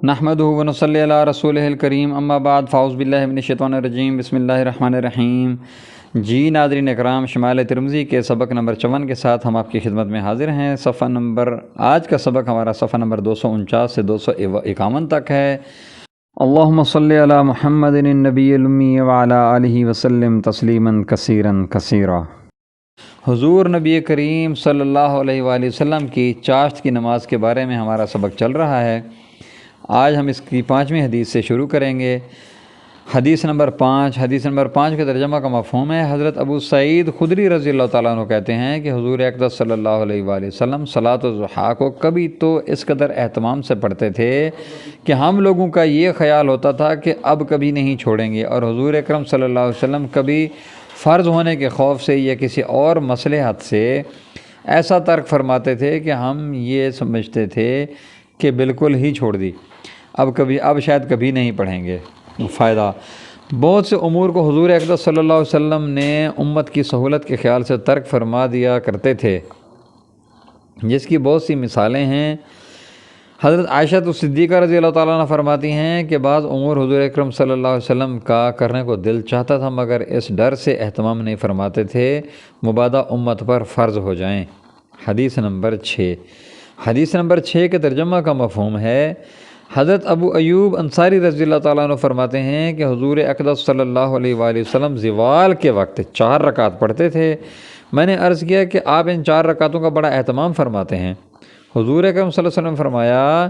نحمدہ ونصلی علی رسولہ الکریم، اما بعد، فاعوذ باللہ من الشیطان الرجیم، بسم اللہ الرحمن الرحیم۔ جی ناظرین اکرام، شمال ترمذی کے سبق نمبر 54 کے ساتھ ہم آپ کی خدمت میں حاضر ہیں۔ آج کا سبق ہمارا صفحہ نمبر 249 سے 251 تک ہے۔ اللہم صلی علی محمد النبی الامی وعلی آلہ وسلم تسلیما کثیرا کثیرا۔ حضور نبی کریم صلی اللہ علیہ وآلہ وسلم کی چاشت کی نماز کے بارے میں ہمارا سبق چل رہا ہے۔ آج ہم اس کی 5ویں حدیث سے شروع کریں گے۔ حدیث نمبر 5 کے ترجمہ کا مفہوم ہے۔ حضرت ابو سعید خدری رضی اللہ تعالیٰ عنہ کہتے ہیں کہ حضور اقدس صلی اللہ علیہ وآلہ وسلم صلاۃ الضحیٰ کو کبھی تو اس قدر اہتمام سے پڑھتے تھے کہ ہم لوگوں کا یہ خیال ہوتا تھا کہ اب کبھی نہیں چھوڑیں گے، اور حضور اکرم صلی اللہ علیہ وسلم کبھی فرض ہونے کے خوف سے یا کسی اور مصلحت سے ایسا ترک فرماتے تھے کہ ہم یہ سمجھتے تھے کہ بالکل ہی چھوڑ دی، اب شاید کبھی نہیں پڑھیں گے۔ فائدہ: بہت سے امور کو حضور اقدس صلی اللہ علیہ وسلم نے امت کی سہولت کے خیال سے ترک فرما دیا کرتے تھے، جس کی بہت سی مثالیں ہیں۔ حضرت عائشہ صدیقہ رضی اللہ تعالیٰ عنہ فرماتی ہیں کہ بعض امور حضور اکرم صلی اللہ علیہ وسلم کا کرنے کو دل چاہتا تھا، مگر اس ڈر سے اہتمام نہیں فرماتے تھے مبادا امت پر فرض ہو جائیں۔ حدیث نمبر 6 کے ترجمہ کا مفہوم ہے۔ حضرت ابو ایوب انصاری رضی اللہ تعالیٰ عنہ فرماتے ہیں کہ حضور اقدس صلی اللہ علیہ وآلہ وسلم زوال کے وقت 4 رکعت پڑھتے تھے۔ میں نے عرض کیا کہ آپ ان 4 رکعتوں کا بڑا اہتمام فرماتے ہیں۔ حضور اکرم صلی اللہ علیہ وسلم نے فرمایا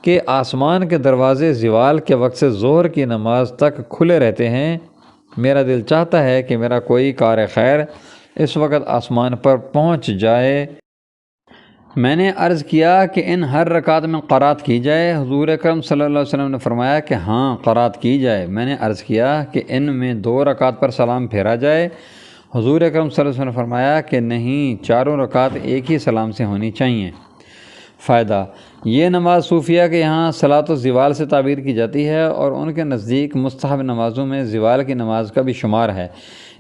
کہ آسمان کے دروازے زوال کے وقت سے ظہر کی نماز تک کھلے رہتے ہیں۔ میرا دل چاہتا ہے کہ میرا کوئی کار خیر اس وقت آسمان پر پہنچ جائے۔ میں نے عرض کیا کہ ان ہر رکعت میں قرات کی جائے۔ حضور اکرم صلی اللہ علیہ وسلم نے فرمایا کہ ہاں، قرات کی جائے۔ میں نے عرض کیا کہ ان میں 2 رکعت پر سلام پھیرا جائے۔ حضور اکرم صلی اللہ علیہ وسلم نے فرمایا کہ نہیں، 4 رکعت ایک ہی سلام سے ہونی چاہیے۔ فائدہ: یہ نماز صوفیہ کے یہاں صلاۃ الزوال سے تعبیر کی جاتی ہے، اور ان کے نزدیک مستحب نمازوں میں زوال کی نماز کا بھی شمار ہے،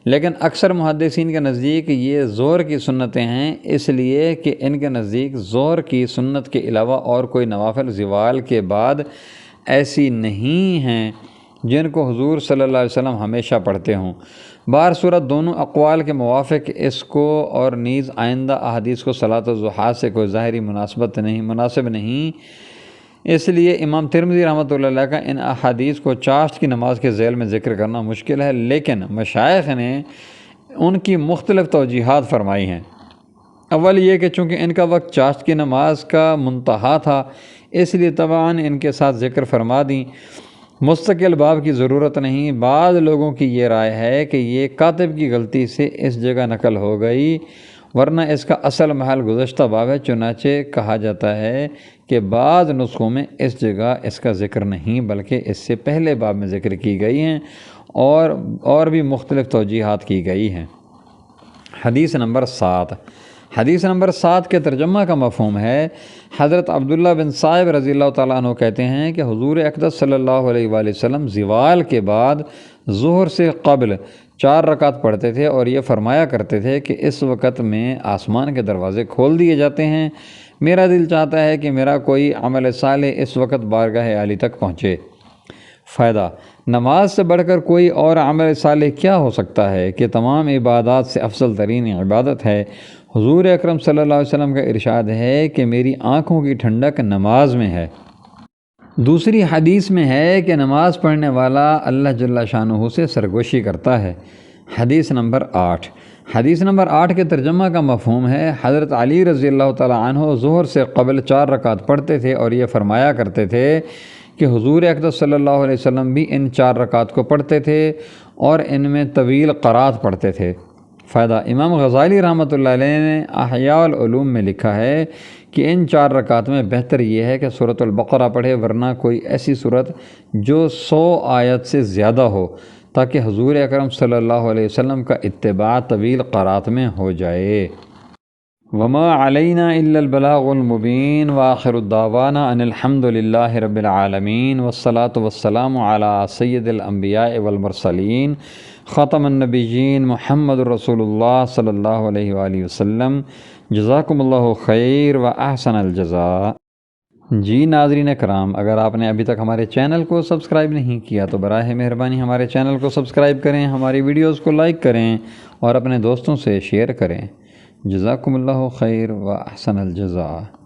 لیکن اکثر محدثین کے نزدیک یہ ظہر کی سنتیں ہیں، اس لیے کہ ان کے نزدیک ظہر کی سنت کے علاوہ اور کوئی نوافل زوال کے بعد ایسی نہیں ہیں جن کو حضور صلی اللہ علیہ وسلم ہمیشہ پڑھتے ہوں۔ بہر صورت دونوں اقوال کے موافق اس کو اور نیز آئندہ احادیث کو صلاۃ الضحیٰ سے کوئی ظاہری مناسب نہیں، اس لیے امام ترمذی رحمۃ اللہ علیہ کا ان احادیث کو چاشت کی نماز کے ذیل میں ذکر کرنا مشکل ہے، لیکن مشائخ نے ان کی مختلف توجیحات فرمائی ہیں۔ اول یہ کہ چونکہ ان کا وقت چاشت کی نماز کا منتہا تھا، اس لیے طبعاً ان کے ساتھ ذکر فرما دیں، مستقل باب کی ضرورت نہیں۔ بعض لوگوں کی یہ رائے ہے کہ یہ کاتب کی غلطی سے اس جگہ نقل ہو گئی، ورنہ اس کا اصل محل گزشتہ باب ہے۔ چنانچہ کہا جاتا ہے کہ بعض نسخوں میں اس جگہ اس کا ذکر نہیں بلکہ اس سے پہلے باب میں ذکر کی گئی ہیں، اور بھی مختلف توجیحات کی گئی ہیں۔ حدیث نمبر 7 کے ترجمہ کا مفہوم ہے۔ حضرت عبداللہ بن صائب رضی اللہ تعالیٰ عنہ کہتے ہیں کہ حضور اقدس صلی اللہ علیہ وآلہ وسلم زوال کے بعد ظہر سے قبل 4 رکعت پڑھتے تھے، اور یہ فرمایا کرتے تھے کہ اس وقت میں آسمان کے دروازے کھول دیے جاتے ہیں۔ میرا دل چاہتا ہے کہ میرا کوئی عمل صالح اس وقت بارگاہ عالی تک پہنچے۔ فائدہ: نماز سے بڑھ کر کوئی اور عمل صالح کیا ہو سکتا ہے کہ تمام عبادات سے افضل ترین عبادت ہے۔ حضور اکرم صلی اللہ علیہ وسلم کا ارشاد ہے کہ میری آنکھوں کی ٹھنڈک نماز میں ہے۔ دوسری حدیث میں ہے کہ نماز پڑھنے والا اللہ جل شانہ سے سرگوشی کرتا ہے۔ حدیث نمبر 8 کے ترجمہ کا مفہوم ہے۔ حضرت علی رضی اللہ تعالیٰ عنہ ظہر سے قبل 4 رکعت پڑھتے تھے، اور یہ فرمایا کرتے تھے کہ حضور اقدس صلی اللہ علیہ وسلم بھی ان 4 رکعت کو پڑھتے تھے، اور ان میں طویل قرات پڑھتے تھے۔ فائدہ: امام غزالی رحمۃ اللہ علیہ نے احیاء العلوم میں لکھا ہے کہ ان 4 رکعت میں بہتر یہ ہے کہ سورۃ البقرہ پڑھے، ورنہ کوئی ایسی سورت جو 100 آیت سے زیادہ ہو، تاکہ حضور اکرم صلی اللہ علیہ وسلم کا اتباع طویل قرات میں ہو جائے۔ وما علینا الا البلاغ المبین، وآخر الدعوانا ان الحمد للہ رب العالمین، والصلاة والسلام علی سید الانبیاء والمرسلین، خاتم النبیین، محمد رسول اللہ صلی اللہ علیہ وآلہ وسلم۔ جزاکم اللہ خیر و احسن الجزاء۔ جی ناظرین کرام، اگر آپ نے ابھی تک ہمارے چینل کو سبسکرائب نہیں کیا تو براہ مہربانی ہمارے چینل کو سبسکرائب کریں، ہماری ویڈیوز کو لائک کریں اور اپنے دوستوں سے شیئر کریں۔ جزاکم اللہ خیر و احسن الجزاء۔